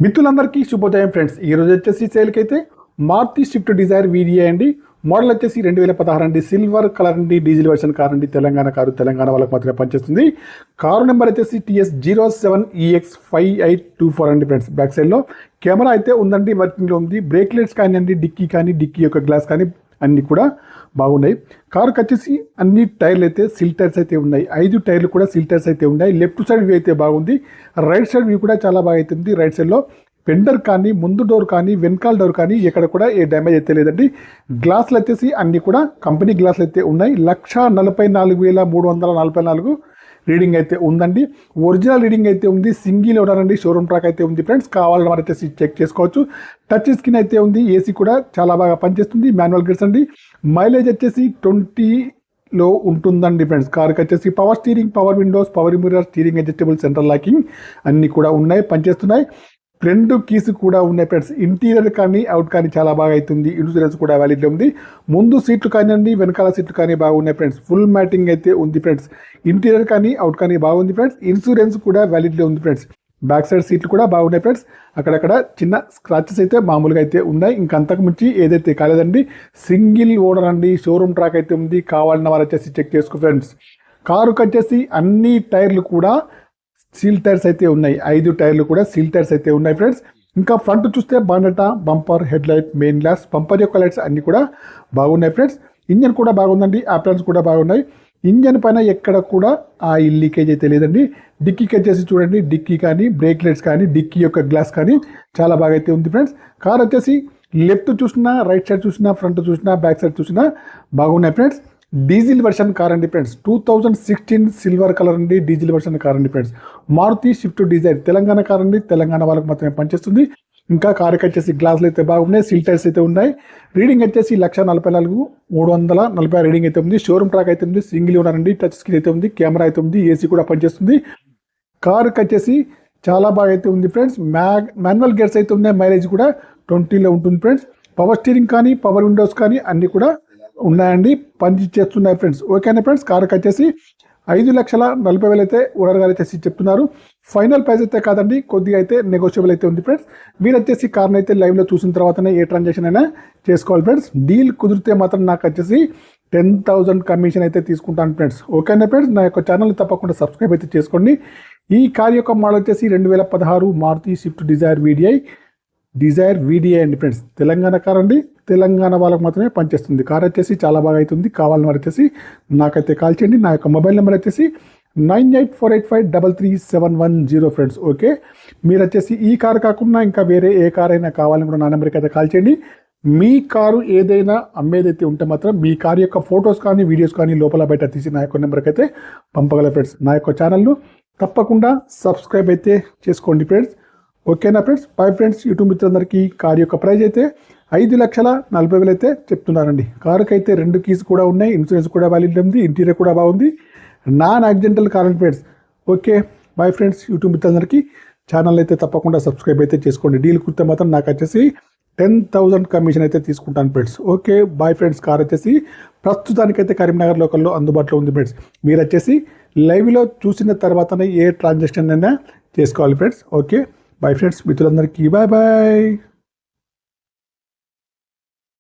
మిత్రులందరికీ శుభోదయం ఫ్రెండ్స్. ఈ రోజు వచ్చేసి సేల్కి అయితే మారుతి స్విఫ్ట్ డిజైర్ వీడియో అండి. మోడల్ వచ్చేసి 2016 అండి. సిల్వర్ కలర్ అండి, డీజిల్ వర్షన్ కార్ అండి. తెలంగాణ కారు, తెలంగాణ వాళ్ళకి మాత్రమే పనిచేస్తుంది. కారు నెంబర్ వచ్చేసి TS07EX5824 అండి ఫ్రెండ్స్. బ్యాక్ సైడ్లో కెమెరా అయితే ఉందండి, వర్కింగ్లో ఉంది. బ్రేక్ లైట్స్ కానివ్వండి, డిక్కీ కానీ, డిక్కీ యొక్క గ్లాస్ కానీ అన్నీ కూడా బాగున్నాయి. కారుకి వచ్చేసి అన్ని టైర్లు అయితే సిల్ టైర్స్ అయితే ఉన్నాయి. 5 టైర్లు కూడా సిల్ టైర్స్ అయితే ఉన్నాయి. లెఫ్ట్ సైడ్ వ్యూ అయితే బాగుంది. రైట్ సైడ్ వ్యూ కూడా చాలా బాగా అవుతుంది. రైట్ సైడ్లో ఫెండర్ కానీ, ముందు డోర్ కానీ, వెనకాల డోర్ కానీ ఎక్కడ కూడా ఏ డ్యామేజ్ అయితే లేదండి. గ్లాసులు వచ్చేసి అన్నీ కూడా కంపెనీ గ్లాసులు అయితే ఉన్నాయి. 1,44,344 రీడింగ్ అయితే ఉందండి. ఒరిజినల్ రీడింగ్ అయితే ఉంది. సింగిల్ ఓనర్ అండి. షోరూమ్ ట్రాక్ అయితే ఉంది ఫ్రెండ్స్. కావాలని వారైతే చెక్ చేసుకోవచ్చు. టచ్ స్క్రీన్ అయితే ఉంది. ఏసీ కూడా చాలా బాగా పనిచేస్తుంది. మాన్యువల్ గేర్స్ అండి. మైలేజ్ వచ్చేసి 20లో ఉంటుందండి ఫ్రెండ్స్. కార్కి వచ్చేసి power steering, power Windows, power mirror, steering adjustable, central locking అన్నీ కూడా ఉన్నాయి, పనిచేస్తున్నాయి. ఫ్రంట్ కీస్ కూడా ఉన్నాయి ఫ్రెండ్స్. ఇంటీరియర్ కానీ అవుట్ కానీ చాలా బాగా అవుతుంది. ఇన్సూరెన్స్ కూడా వ్యాలిడ్లో ఉంది. ముందు సీట్లు కానివ్వండి, వెనకాల సీట్లు కానీ బాగున్నాయి ఫ్రెండ్స్. ఫుల్ మ్యాటింగ్ అయితే ఉంది ఫ్రెండ్స్. ఇంటీరియర్ కానీ అవుట్ కానీ బాగుంది ఫ్రెండ్స్. ఇన్సూరెన్స్ కూడా వ్యాలిడ్లో ఉంది ఫ్రెండ్స్. బ్యాక్ సైడ్ సీట్లు కూడా బాగున్నాయి ఫ్రెండ్స్. అక్కడక్కడ చిన్న స్క్రాచెస్ అయితే మామూలుగా అయితే ఉన్నాయి. ఇంకంతకు మించి ఏదైతే కాలేదండి. సింగిల్ ఓనర్ అండి. షోరూమ్ ట్రాక్ అయితే ఉంది. కావాలన్న వారు వచ్చేసి చెక్ చేసుకో ఫ్రెండ్స్. కారుకి వచ్చేసి అన్ని టైర్లు కూడా సీల్ టైర్స్ అయితే ఉన్నాయి. 5 టైర్లు కూడా సీల్ టైర్స్ అయితే ఉన్నాయి ఫ్రెండ్స్. ఇంకా ఫ్రంట్ చూస్తే bonnet, bumper, head light, main glass, bumper యొక్క లైట్స్ అన్నీ కూడా బాగున్నాయి ఫ్రెండ్స్. ఇంజన్ కూడా బాగుందండి. ఆప్షన్స్ కూడా బాగున్నాయి. ఇంజన్ పైన ఎక్కడ కూడా ఆయిల్ లీకేజ్ అయితే లేదండి. డిక్కీకి వచ్చేసి చూడండి, డిక్కీ కానీ, బ్రేక్ లైట్స్ కానీ, డిక్కీ యొక్క గ్లాస్ కానీ చాలా బాగా అయితే ఉంది ఫ్రెండ్స్. కార్ వచ్చేసి లెఫ్ట్ చూసినా, రైట్ సైడ్ చూసినా, ఫ్రంట్ చూసినా, బ్యాక్ సైడ్ చూసినా బాగున్నాయి ఫ్రెండ్స్. డీజిల్ వర్షన్ కార్ అండి ఫ్రెండ్స్. 2016 సిల్వర్ కలర్ అండి. డీజిల్ వర్షన్ కార్ అండి friends. Maruti Swift Dzire Telangana car అండి. తెలంగాణ వాళ్ళకి మాత్రమే పనిచేస్తుంది. ఇంకా కారుకి వచ్చేసి గ్లాసులు అయితే బాగున్నాయి. సీల్ టైర్స్ అయితే ఉన్నాయి. రీడింగ్ వచ్చేసి 1,44,340 రీడింగ్ అయితే ఉంది. షోరూమ్ ట్రాక్ అయితే ఉంది. సింగిల్ ఓనర్ అండి. టచ్ స్క్రీన్ అయితే ఉంది. కెమెరా అయితే ఉంది. ఏసీ కూడా పనిచేస్తుంది. కారుకి వచ్చేసి చాలా బాగా అయితే ఉంది ఫ్రెండ్స్. మాన్యువల్ గేర్స్ అయితే ఉన్నాయి. మైలేజ్ కూడా 20లో ఉంటుంది ఫ్రెండ్స్. పవర్ స్టీరింగ్ కానీ, పవర్ విండోస్ కానీ అన్నీ కూడా ఉన్నాయండి, పని చేస్తున్నాయి ఫ్రెండ్స్. ఓకేనా ఫ్రెండ్స్. కారుకి వచ్చేసి 5,40,000 అయితే ఓనర్ గారు వచ్చేసి చెప్తున్నారు. ఫైనల్ ప్రైస్ అయితే కాదండి, కొద్దిగా అయితే నెగోషియబుల్ అయితే ఉంది ఫ్రెండ్స్. మీరు వచ్చేసి కార్ని అయితే లైవ్లో చూసిన తర్వాతనే ఏ ట్రాన్సాక్షన్ అయినా చేసుకోవాలి ఫ్రెండ్స్. డీల్ కుదిరితే మాత్రం నాకు వచ్చేసి 10,000 కమిషన్ అయితే తీసుకుంటాను ఫ్రెండ్స్. ఓకేనా ఫ్రెండ్స్. నా యొక్క ఛానల్ తప్పకుండా సబ్స్క్రైబ్ అయితే చేసుకోండి. ఈ కార్ యొక్క మోడల్ వచ్చేసి 2016 మారుతి స్విఫ్ట్ డిజైర్ వీడిఐ అండి ఫ్రెండ్స్. తెలంగాణ కార్ అండి. తెలంగాణ వాళ్ళకి మాత్రమే పనిచేస్తుంది. కార్ వచ్చేసి చాలా బాగా అవుతుంది. కావాలని వారు వచ్చేసి నాకైతే కాల్ చేయండి. నా యొక్క మొబైల్ నెంబర్ వచ్చేసి 9848533710 ఫ్రెండ్స్. ఓకే, మీరు వచ్చేసి ఈ కార్ కాకుండా ఇంకా వేరే ఏ కార్ అయినా కావాలని కూడా నా నెంబర్కి అయితే కాల్ చేయండి. మీ కారు ఏదైనా అమ్మేదైతే ఉంటే మాత్రం మీ కారు యొక్క ఫొటోస్ కానీ, వీడియోస్ కానీ లోపల బయట తీసి నా యొక్క నెంబర్కి అయితే పంపగలరు ఫ్రెండ్స్. నా యొక్క ఛానల్ను తప్పకుండా సబ్స్క్రైబ్ అయితే చేసుకోండి ఫ్రెండ్స్. ఓకేనా ఫ్రెండ్స్. Bye friends. యూట్యూబ్ మిత్రులందరికీ కారు యొక్క ప్రైజ్ అయితే 5,40,000 అయితే చెప్తున్నారండి. కారుకి అయితే 2 కీస్ కూడా ఉన్నాయి. ఇన్సూరెన్స్ కూడా వ్యాలిడ్ ఉంది. ఇంటీరియర్ కూడా బాగుంది. నాన్ యాక్సిడెంటల్ కార్ అండి friends. Okay, bye friends. YouTube మిత్రులందరికీ ఛానల్ అయితే తప్పకుండా సబ్స్క్రైబ్ అయితే చేసుకోండి. డీల్ కుడితే మాత్రం నాకు వచ్చేసి 10,000 కమిషన్ అయితే తీసుకుంటాను friends. Okay, bye friends. Car వచ్చేసి ప్రస్తుతానికైతే కరీంనగర్ లోకల్లో అందుబాటులో ఉంది ఫ్రెండ్స్. మీరు వచ్చేసి లైవ్లో చూసిన తర్వాతనే ఏ ట్రాన్సాక్షన్ అయినా చేసుకోవాలి ఫ్రెండ్స్. Okay, bye friends. మిత్రులందరికీ బాయ్ బాయ్.